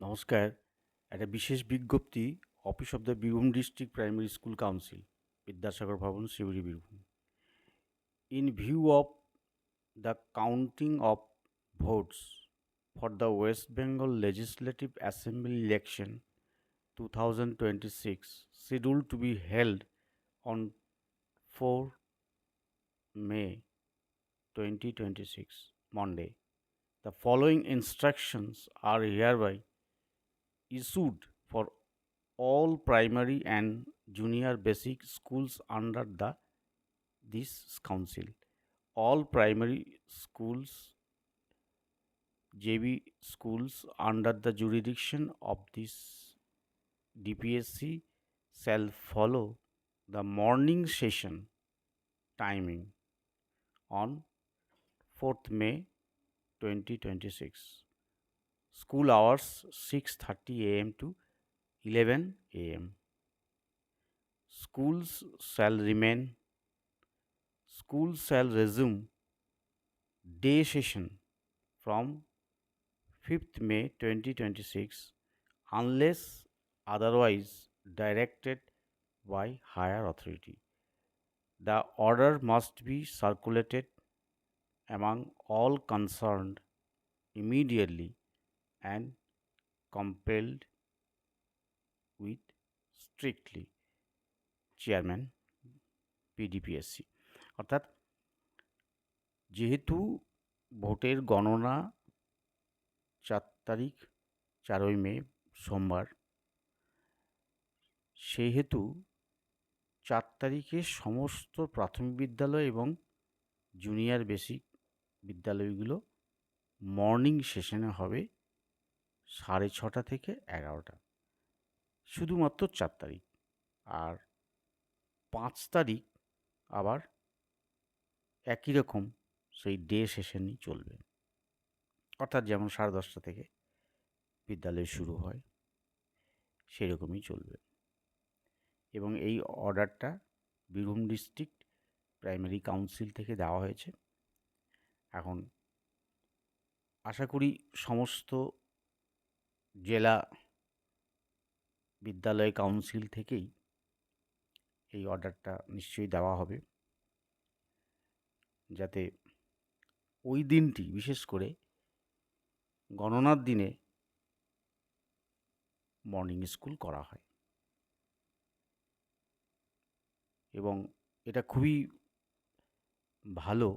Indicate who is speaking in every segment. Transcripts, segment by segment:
Speaker 1: নমস্কার। একটা বিশেষ বিজ্ঞপ্তি office of the Birbhum district primary school council, Vidyasagar ভবন, শিউরি, Birbhum. In view of the counting of votes for the West Bengal Legislative Assembly election 2026, scheduled to be held on 4 May 2026, Monday, the following instructions are hereby issued for all primary and junior basic schools under this council. All primary schools, JB schools under the jurisdiction of this DPSC shall follow the morning session timing on 4th May 2026. School hours 6:30 a.m. to 11 a.m. Schools shall resume day session from 5th May 2026 unless otherwise directed by higher authority. The order must be circulated among all concerned immediately and compelled with strictly. Chairman, PDPSC। অর্থাৎ যেহেতু ভোটের গণনা 4ই মে সোমবার, সেহেতু 4 তারিখে সমস্ত প্রাথমিক বিদ্যালয় এবং জুনিয়র বেসিক বিদ্যালয়গুলো মর্নিং সেশনে হবে 6:30 থেকে 11টা, শুধুমাত্র 4 তারিখ। আর 5 তারিখ আবার একই রকম সেই ডে সেশনই চলবে, অর্থাৎ যেমন 10:30 থেকে বিদ্যালয় শুরু হয় সেরকমই চলবে। এবং এই অর্ডারটা বীরভূম ডিস্ট্রিক্ট প্রাইমারি কাউন্সিল থেকে দেওয়া হয়েছে। এখন আশা করি সমস্ত জেলা বিদ্যালয় কাউন্সিল থেকেই এই অর্ডারটা নিশ্চয়ই দেওয়া হবে, যাতে ওই দিনটি বিশেষ করে গণনার দিনে মর্নিং স্কুল করা হয়। এবং এটা খুবই ভালো,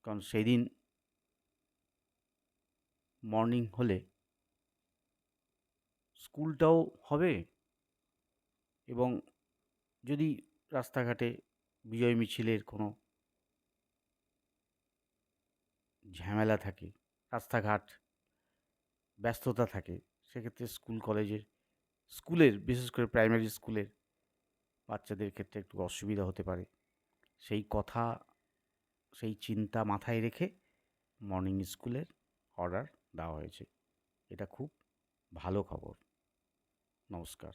Speaker 1: কারণ সেই দিন মর্নিং হলে স্কুলটাও হবে এবং যদি রাস্তাঘাটে বিজয় মিছিলের কোনো ঝামেলা থাকে, রাস্তাঘাট ব্যস্ততা থাকে, সেক্ষেত্রে স্কুলের বিশেষ করে প্রাইমারি স্কুলের বাচ্চাদের ক্ষেত্রে একটু অসুবিধা হতে পারে। সেই চিন্তা মাথায় রেখে মর্নিং স্কুলের অর্ডার দেওয়া হয়েছে। এটা খুব ভালো খবর। নমস্কার।